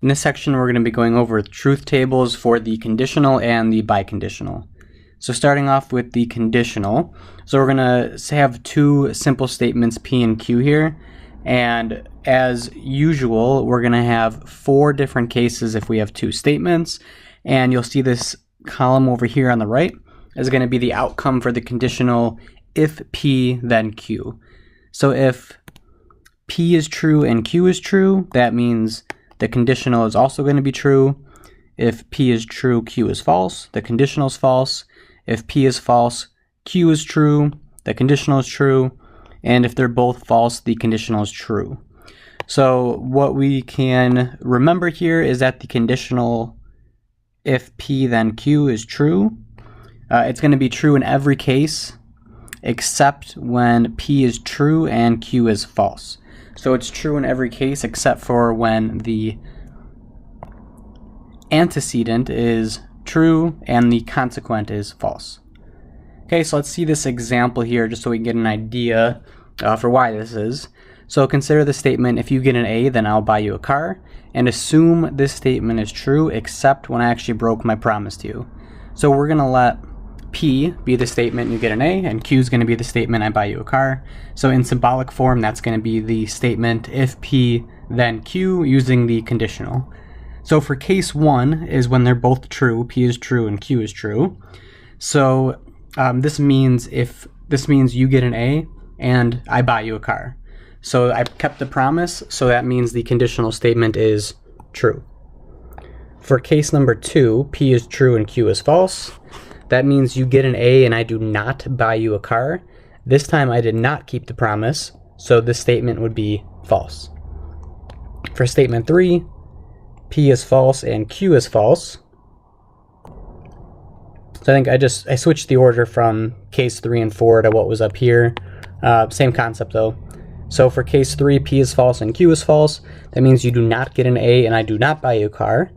In this section, we're going to be going over truth tables for the conditional and the biconditional. So starting off with the conditional, so we're going to have two simple statements P and Q here, and as usual, we're going to have four different cases if we have two statements, and you'll see this column over here on the right is going to be the outcome for the conditional if P then Q. So if P is true and Q is true, that means the conditional is also going to be true. If P is true, Q is false, the conditional is false. If P is false, Q is true, the conditional is true. And if they're both false, the conditional is true. So what we can remember here is that the conditional, if P then Q is true, it's going to be true in every case except when P is true and Q is false. So it's true in every case except for when the antecedent is true and the consequent is false. Okay, so let's see this example here just so we can get an idea for why this is. So consider the statement, if you get an A, then I'll buy you a car, and assume this statement is true except when I actually broke my promise to you. So we're going to let P be the statement you get an A, and Q is going to be the statement I buy you a car. So in symbolic form, that's going to be the statement if P then Q using the conditional. So for case one is when they're both true, P is true and Q is true. So this means you get an A and I buy you a car. So I kept the promise, so that means the conditional statement is true. For case number two, P is true and Q is false. That means you get an A and I do not buy you a car. This time I did not keep the promise, so this statement would be false. For statement three, P is false and Q is false. So I think I switched the order from case 3 and 4 to what was up here. Same concept though. So for case 3, P is false and Q is false. That means you do not get an A and I do not buy you a car.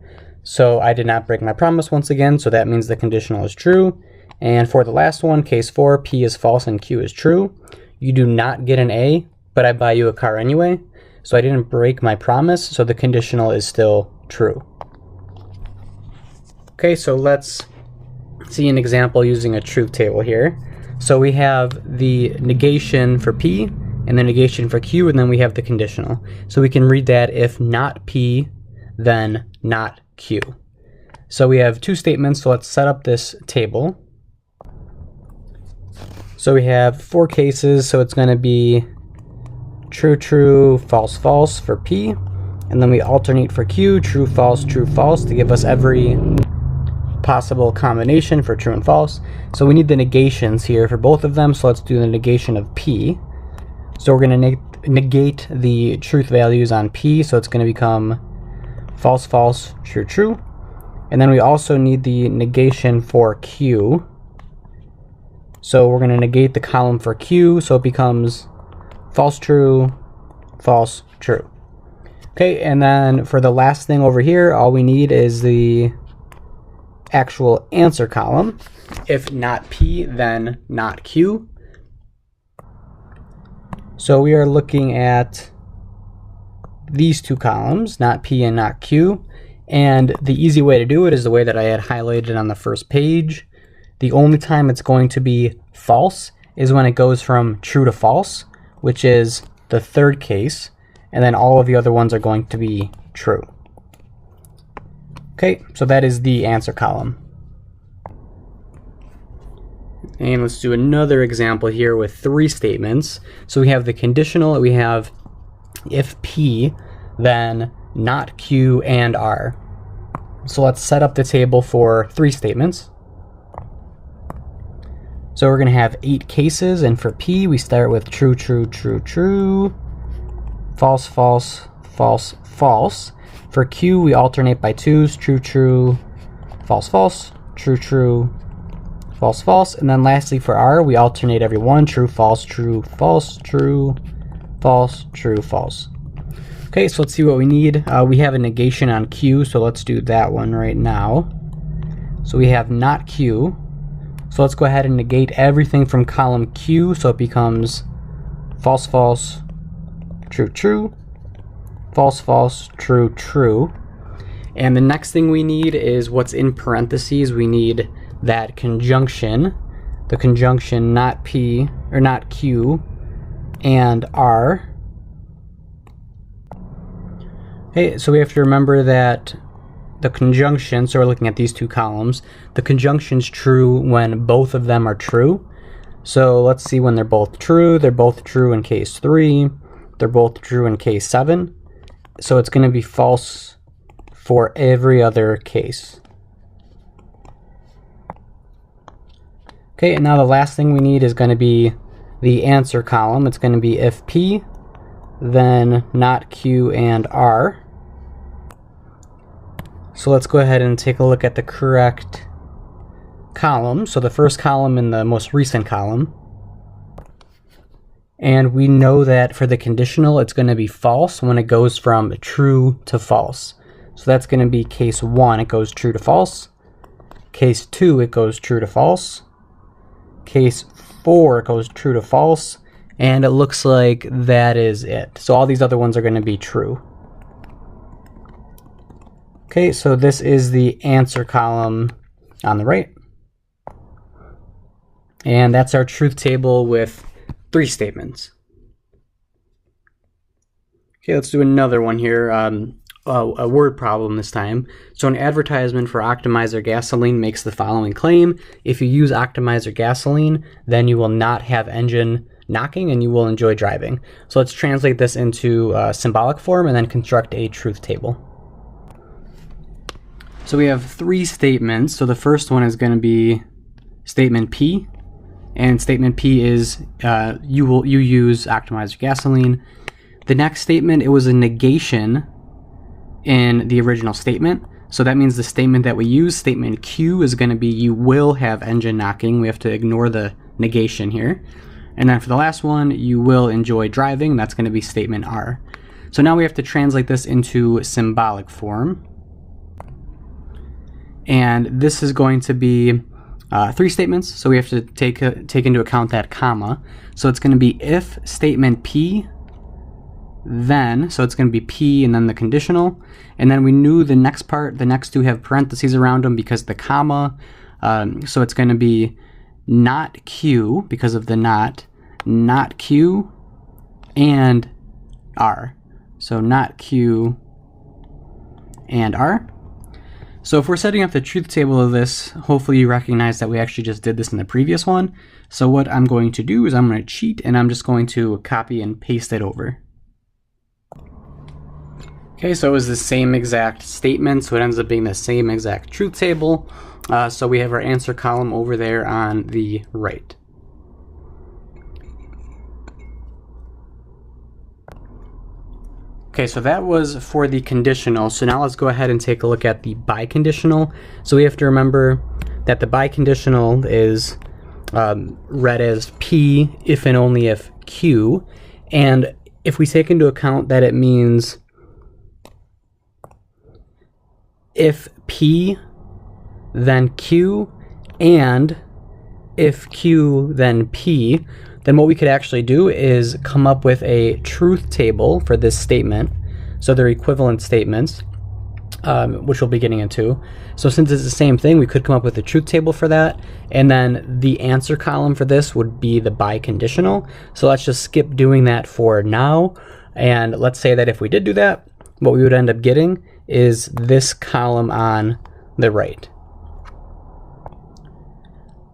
So I did not break my promise once again, so that means the conditional is true. And for the last one, case 4, P is false and Q is true. You do not get an A, but I buy you a car anyway. So I didn't break my promise, so the conditional is still true. Okay, so let's see an example using a truth table here. So we have the negation for P and the negation for Q, and then we have the conditional. So we can read that if not P, then not Q. So we have two statements, so let's set up this table. So we have four cases, so it's going to be true, true, false, false for P, and then we alternate for Q, true, false, to give us every possible combination for true and false. So we need the negations here for both of them, so let's do the negation of P. So we're going to negate the truth values on P, so it's going to become false, false, true, true. And then we also need the negation for Q. So we're going to negate the column for Q, so it becomes false, true, true. Okay, and then for the last thing over here, all we need is the actual answer column. If not P, then not Q. So we are looking at these two columns, not P and not Q, and the easy way to do it is the way that I had highlighted on the first page. The only time it's going to be false is when it goes from true to false, which is the third case, and then all of the other ones are going to be true. Okay, so that is the answer column. And let's do another example here with three statements. So we have the conditional, we have if P, then not Q and R. So let's set up the table for three statements. So we're going to have 8 cases, and for P, we start with true, true, true, true, false, false, false, false. For Q, we alternate by 2s, true, true, false, false, true, true, false, false. And then lastly for R, we alternate every one, true, false, true, false, true, false, true, false. Okay, so let's see what we need. We have a negation on Q, so let's do that one right now. So we have not Q. So let's go ahead and negate everything from column Q, so it becomes false, false, true, true, false, false, true, true. And the next thing we need is what's in parentheses. We need that conjunction, the conjunction not P, or not Q, and R. Okay, so we have to remember that the conjunction, so we're looking at these two columns, the conjunction's true when both of them are true. So let's see when they're both true. They're both true in case 3. They're both true in case 7. So it's going to be false for every other case. Okay, and now the last thing we need is going to be the answer column. It's going to be if P, then not Q and R. So let's go ahead and take a look at the correct column. So the first column in the most recent column. And we know that for the conditional, it's going to be false when it goes from true to false. So that's going to be case 1, it goes true to false. Case 2, it goes true to false. Case 4, it goes true to false. And it looks like that is it. So all these other ones are going to be true. Okay, so this is the answer column on the right. And that's our truth table with 3 statements. Okay, let's do another one here. A word problem this time. So an advertisement for Optimizer gasoline makes the following claim: if you use Optimizer gasoline, then you will not have engine knocking and you will enjoy driving. So let's translate this into symbolic form and then construct a truth table. So we have 3 statements. So the first one is going to be statement P. And statement P is you use Optimizer gasoline. The next statement, it was a negation in the original statement. So that means the statement that we use, statement Q, is going to be you will have engine knocking. We have to ignore the negation here. And then for the last one, you will enjoy driving. That's going to be statement R. So now we have to translate this into symbolic form. And this is going to be 3 statements, so we have to take into account that comma. So it's going to be if statement P, then, so it's going to be P and then the conditional. And then we knew the next part, the next 2 have parentheses around them because the comma. So it's going to be not Q, because of the not Q, and R. So not Q and R. So if we're setting up the truth table of this, hopefully you recognize that we actually just did this in the previous one. So what I'm going to do is I'm going to cheat and I'm just going to copy and paste it over. Okay, so it was the same exact statement, so it ends up being the same exact truth table. So we have our answer column over there on the right. Okay, so that was for the conditional. So now let's go ahead and take a look at the biconditional. So we have to remember that the biconditional is read as P if and only if Q. And if we take into account that it means if P, then Q, and if Q, then P, then what we could actually do is come up with a truth table for this statement. So they're equivalent statements, which we'll be getting into. So since it's the same thing, we could come up with a truth table for that. And then the answer column for this would be the biconditional. So let's just skip doing that for now. And let's say that if we did do that, what we would end up getting is this column on the right.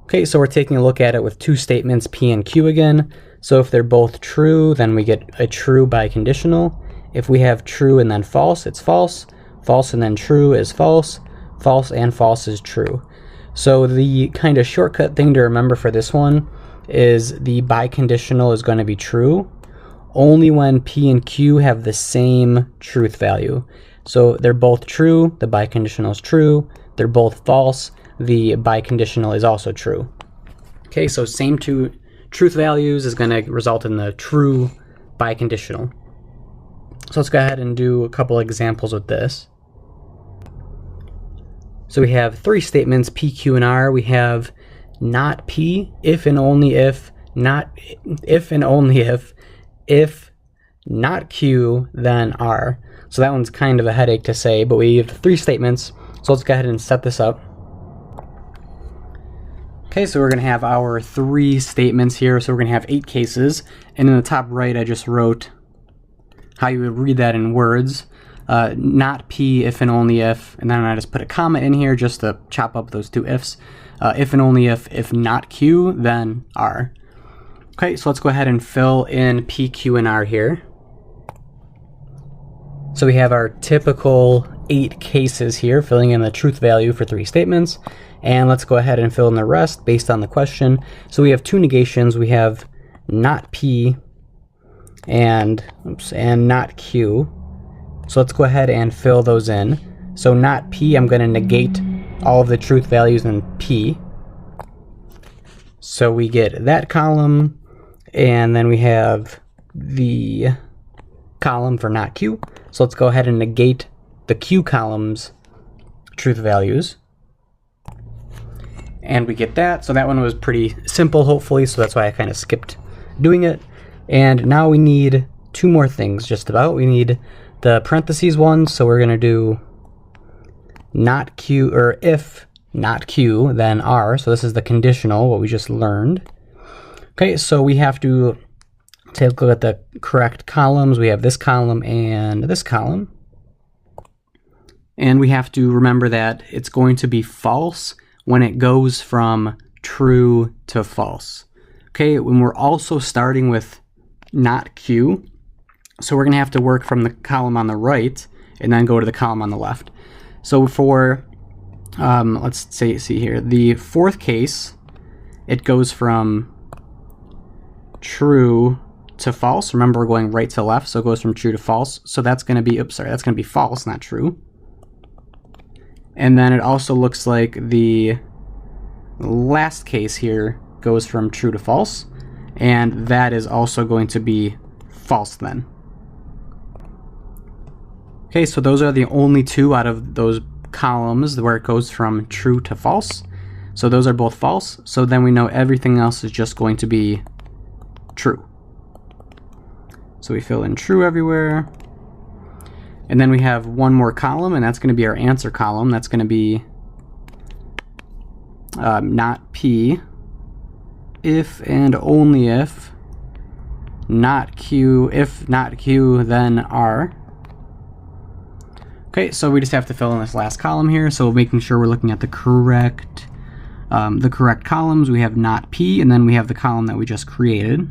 Okay, so we're taking a look at it with 2 statements, P and Q again. So if they're both true, then we get a true biconditional. If we have true and then false, it's false. False and then true is false. False and false is true. So the kind of shortcut thing to remember for this one is the biconditional is going to be true only when P and Q have the same truth value. So they're both true, the biconditional is true. They're both false, the biconditional is also true. Okay, so same 2 truth values is going to result in the true biconditional. So let's go ahead and do a couple examples with this. So we have 3 statements, P, Q, and R. We have not P, if and only if, not if and only if not Q, then R. So that one's kind of a headache to say, but we have 3 statements. So let's go ahead and set this up. Okay, so we're going to have our 3 statements here. So we're going to have 8 cases. And in the top right, I just wrote how you would read that in words. Not P if and only if. And then I just put a comma in here just to chop up those 2 ifs. If and only if not Q, then R. Okay, so let's go ahead and fill in P, Q, and R here. So we have our typical 8 cases here, filling in the truth value for 3 statements. And let's go ahead and fill in the rest based on the question. So we have 2 negations. We have not P and not Q. So let's go ahead and fill those in. So not P, I'm going to negate all of the truth values in P. So we get that column, and then we have the column for not Q. So let's go ahead and negate the Q column's truth values. And we get that. So that one was pretty simple, hopefully, so that's why I kind of skipped doing it. And now we need 2 more things, just about. We need the parentheses one, so we're going to do not Q, or if not Q, then R. So this is the conditional, what we just learned. Okay, so we have to take a look at the correct columns. We have this column and this column. And we have to remember that it's going to be false when it goes from true to false. Okay, when we're also starting with not Q, so we're going to have to work from the column on the right and then go to the column on the left. So for, let's see here, the 4th case, it goes from true to false. Remember, we're going right to left, so it goes from true to false. So that's going to be, that's going to be false, not true. And then it also looks like the last case here goes from true to false, and that is also going to be false then. Okay, so those are the only 2 out of those columns where it goes from true to false. So those are both false, so then we know everything else is just going to be true. So we fill in true everywhere. And then we have 1 more column, and that's going to be our answer column. That's going to be not P, if and only if, not Q, if not Q, then R. Okay, so we just have to fill in this last column here, so making sure we're looking at the correct columns. We have not P, and then we have the column that we just created.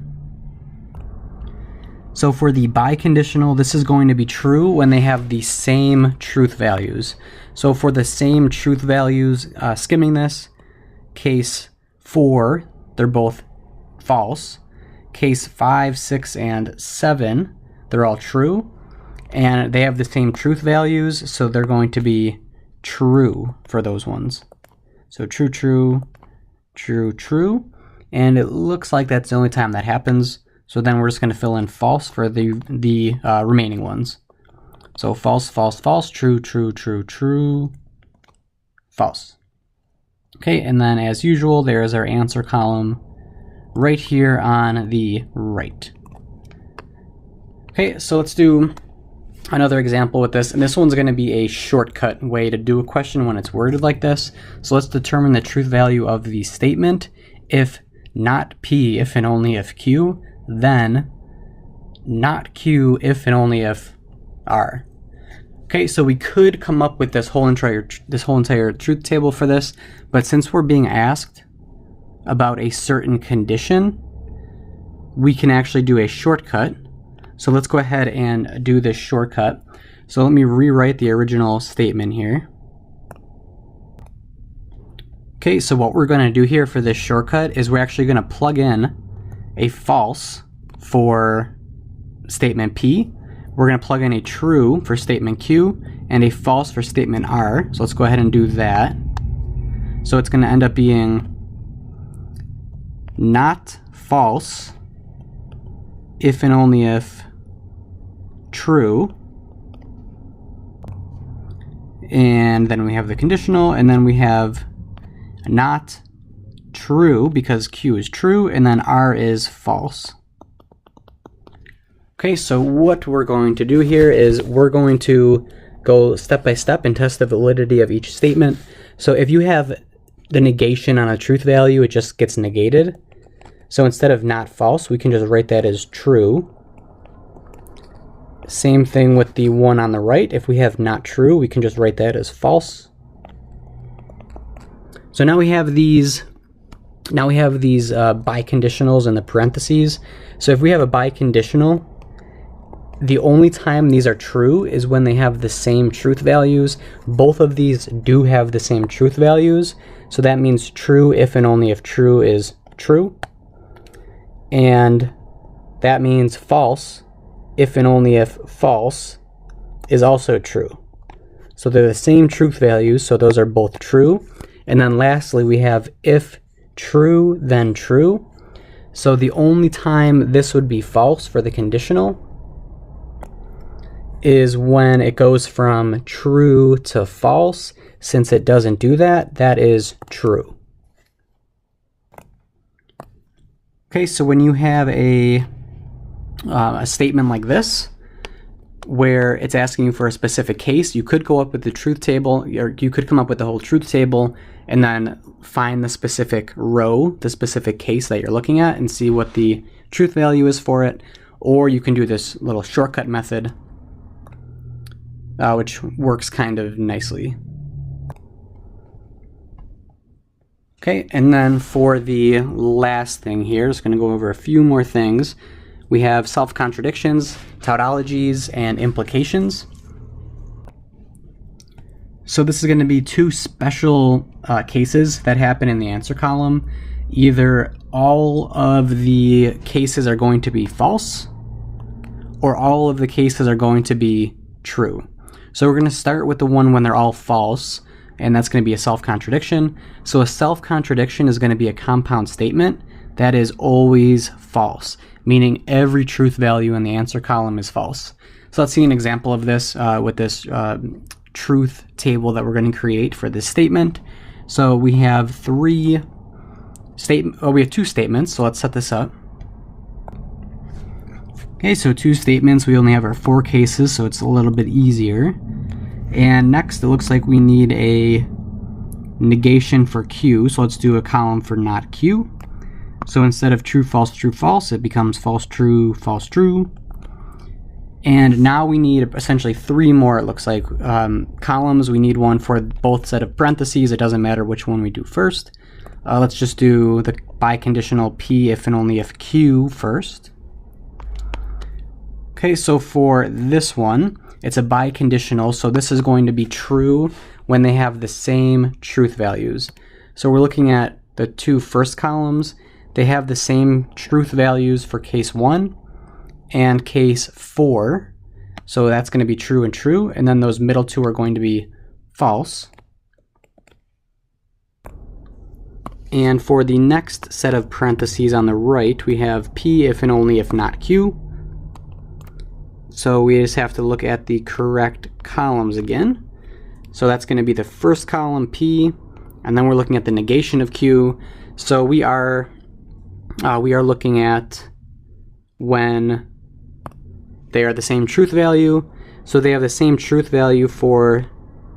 So for the biconditional, this is going to be true when they have the same truth values. So for the same truth values, skimming this, case 4, they're both false. Case 5, 6, and 7, they're all true. And they have the same truth values, so they're going to be true for those ones. So true, true, true, true. And it looks like that's the only time that happens. So then we're just going to fill in false for the remaining ones. So false, false, false, true, true, true, true, false. Okay, and then as usual, there's our answer column right here on the right. Okay, so let's do another example with this, and this one's going to be a shortcut way to do a question when it's worded like this. So let's determine the truth value of the statement. If not P, if and only if Q, then not Q if and only if R. Okay, so we could come up with this whole entire truth table for this, but since we're being asked about a certain condition, we can actually do a shortcut. So let's go ahead and do this shortcut. So let me rewrite the original statement here. Okay, so what we're going to do here for this shortcut is we're actually going to plug in a false for statement P. We're going to plug in a true for statement Q and a false for statement R. So let's go ahead and do that. So it's going to end up being not false if and only if true. And then we have the conditional, and then we have not true because Q is true, and then R is false. Okay, so what we're going to do here is we're going to go step by step and test the validity of each statement. So if you have the negation on a truth value, it just gets negated. So instead of not false, we can just write that as true. Same thing with the one on the right. If we have not true, we can just write that as false. So now we have these biconditionals in the parentheses. So if we have a biconditional, the only time these are true is when they have the same truth values. Both of these do have the same truth values. So that means true if and only if true is true. And that means false if and only if false is also true. So they're the same truth values, so those are both true. And then lastly, we have if true, then true. So the only time this would be false for the conditional is when it goes from true to false. Since it doesn't do that, that is true. Okay, so when you have a statement like this, where it's asking you for a specific case, you could go up with the truth table, or you could come up with the whole truth table and then find the specific row, the specific case that you're looking at, and see what the truth value is for it. Or you can do this little shortcut method, which works kind of nicely. Okay, and then for the last thing here, just going to go over a few more things. We have self-contradictions, tautologies, and implications. So this is going to be two special cases that happen in the answer column. Either all of the cases are going to be false, or all of the cases are going to be true. So we're going to start with the one when they're all false, and that's going to be a self-contradiction. So a self-contradiction is going to be a compound statement that is always false, meaning every truth value in the answer column is false. So let's see an example of this with this truth table that we're going to create for this statement. So we have we have two statements, so let's set this up. Okay, so two statements, we only have our four cases, so it's a little bit easier. And next, it looks like we need a negation for Q, so let's do a column for not Q. So instead of true, false, it becomes false, true, true. And now we need essentially three more, it looks like, columns. We need one for both set of parentheses. It doesn't matter which one we do first. Let's just do the biconditional P if and only if Q first. Okay, so for this one, it's a biconditional, so this is going to be true when they have the same truth values. So we're looking at the two first columns. They have the same truth values for case 1 and case 4. So that's going to be true and true, and then those middle two are going to be false. And for the next set of parentheses on the right, we have P if and only if not Q. So we just have to look at the correct columns again. So that's going to be the first column, P, and then we're looking at the negation of Q. So we are looking at when they are the same truth value. So they have the same truth value for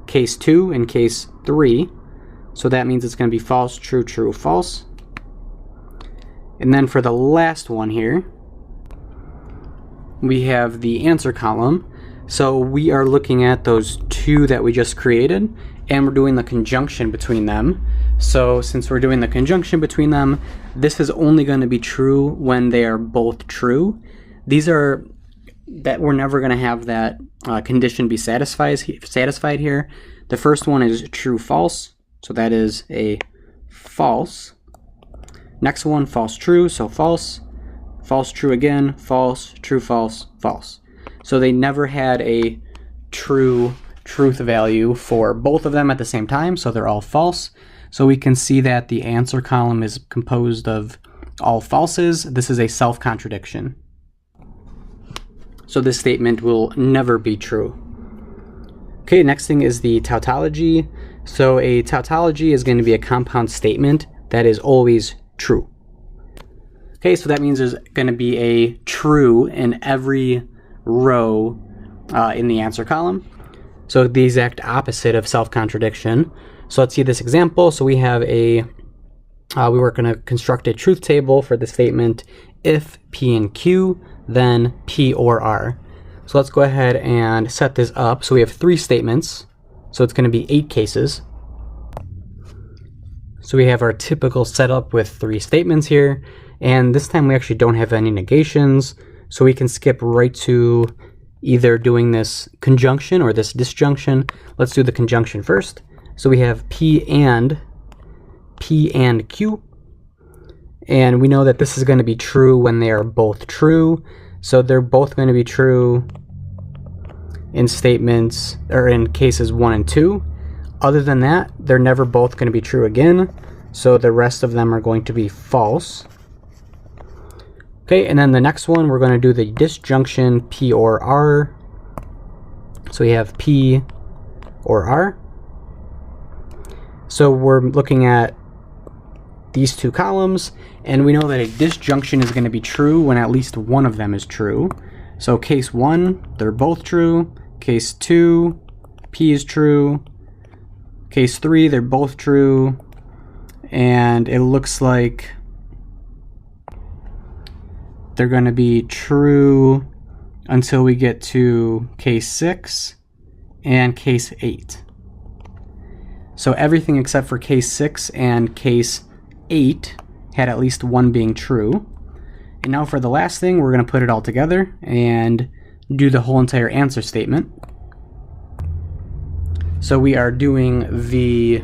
case 2 and case 3. So that means it's going to be false, true, true, false. And then for the last one here, we have the answer column. So we are looking at those two that we just created, and we're doing the conjunction between them. So since we're doing the conjunction between them, this is only going to be true when they are both true. These are that we're never going to have that condition be satisfied here. The first one is true, false. So that is a false. Next one, false, true. So false. False, true again, false, true, false, false. So they never had a true truth value for both of them at the same time, so they're all false. So we can see that the answer column is composed of all falses. This is a self-contradiction. So this statement will never be true. Okay, next thing is the tautology. So a tautology is going to be a compound statement that is always true. Okay, so that means there's going to be a true in every row in the answer column. So the exact opposite of self-contradiction. So let's see this example. So we have we were going to construct a truth table for the statement, if P and Q, then P or R. So let's go ahead and set this up. So we have 3 statements. So it's going to be 8 cases. So we have our typical setup with 3 statements here. And this time we actually don't have any negations. So we can skip right to either doing this conjunction or this disjunction. Let's do the conjunction first. So we have P and Q. And we know that this is going to be true when they are both true. So they're both going to be true in statements, or in cases 1 and 2. Other than that, they're never both going to be true again. So the rest of them are going to be false. Okay, and then the next one, we're going to do the disjunction P or R. So we have P or R. So we're looking at these 2 columns, and we know that a disjunction is going to be true when at least one of them is true. So case 1, they're both true. Case 2, P is true. Case 3, they're both true. And it looks like they're going to be true until we get to case 6 and case 8. So everything except for case 6 and case 8 had at least one being true. And now for the last thing, we're going to put it all together and do the whole entire answer statement. So we are doing the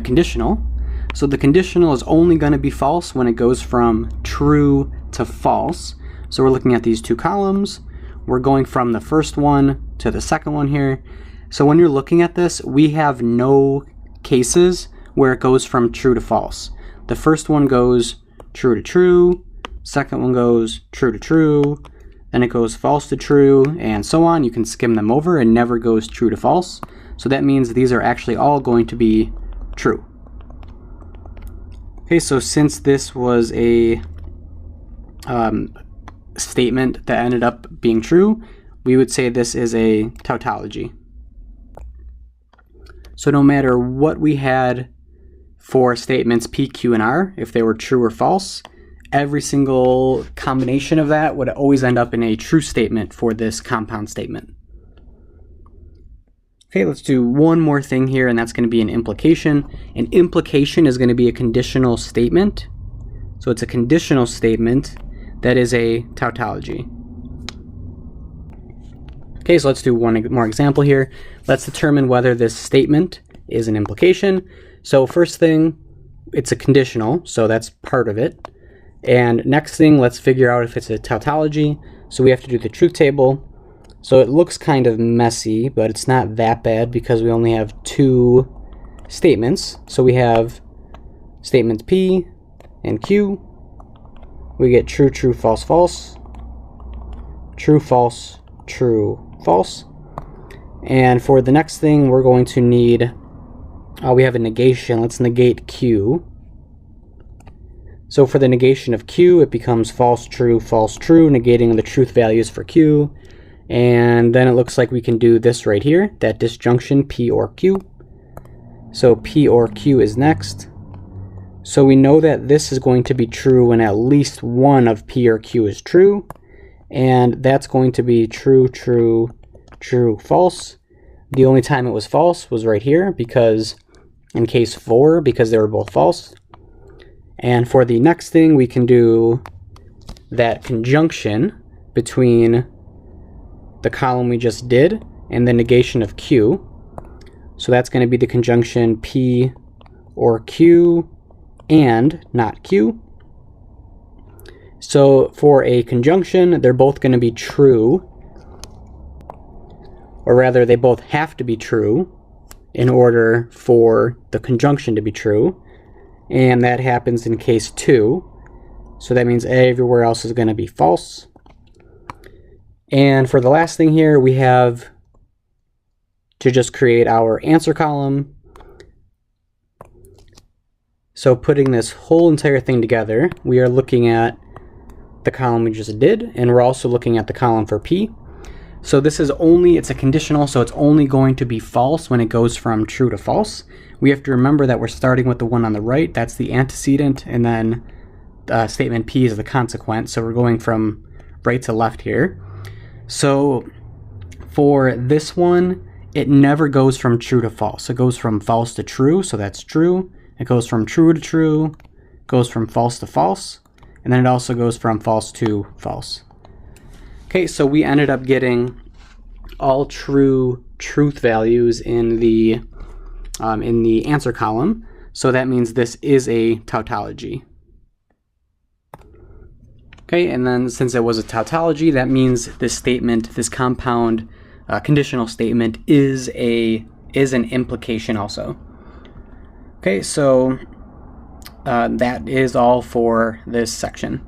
conditional. So the conditional is only going to be false when it goes from true to false. So we're looking at these 2 columns. We're going from the first one to the second one here. So when you're looking at this, we have no cases where it goes from true to false. The first one goes true to true, second one goes true to true, then it goes false to true, and so on. You can skim them over and never goes true to false. So that means these are actually all going to be true. Okay, so since this was a statement that ended up being true, we would say this is a tautology. So no matter what we had for statements P, Q, and R, if they were true or false, every single combination of that would always end up in a true statement for this compound statement. Okay, let's do one more thing here, and that's going to be an implication. An implication is going to be a conditional statement. So it's a conditional statement that is a tautology. Okay, so let's do one more example here. Let's determine whether this statement is an implication. So first thing, it's a conditional, so that's part of it. And next thing, let's figure out if it's a tautology. So we have to do the truth table. So it looks kind of messy, but it's not that bad because we only have 2 statements. So we have statements P and Q. We get true, true, false, false. True, false, true, false. And for the next thing, we're going to need, we have a negation. Let's negate Q. So for the negation of Q, it becomes false, true, negating the truth values for Q. And then it looks like we can do this right here, that disjunction P or Q. So P or Q is next. So we know that this is going to be true when at least one of P or Q is true. And that's going to be true, true, true, false. The only time it was false was right here, because in case 4, because they were both false. And for the next thing, we can do that conjunction between the column we just did and the negation of Q. So that's going to be the conjunction P or Q and not Q. So for a conjunction, they're both going to be true, or rather they both have to be true in order for the conjunction to be true, and that happens in case 2. So that means everywhere else is going to be false. And for the last thing here, we have to just create our answer column. So putting this whole entire thing together, we are looking at the column we just did, and we're also looking at the column for P. So this is only, it's a conditional, so it's only going to be false when it goes from true to false. We have to remember that we're starting with the one on the right, that's the antecedent, and then statement P is the consequent, so we're going from right to left here. So for this one, it never goes from true to false. It goes from false to true, so that's true. It goes from true to true, goes from false to false, and then it also goes from false to false. Okay, so we ended up getting all true truth values in the answer column. So that means this is a tautology. Okay, and then since it was a tautology, that means this statement, this compound conditional statement, is an implication also. Okay, so that is all for this section.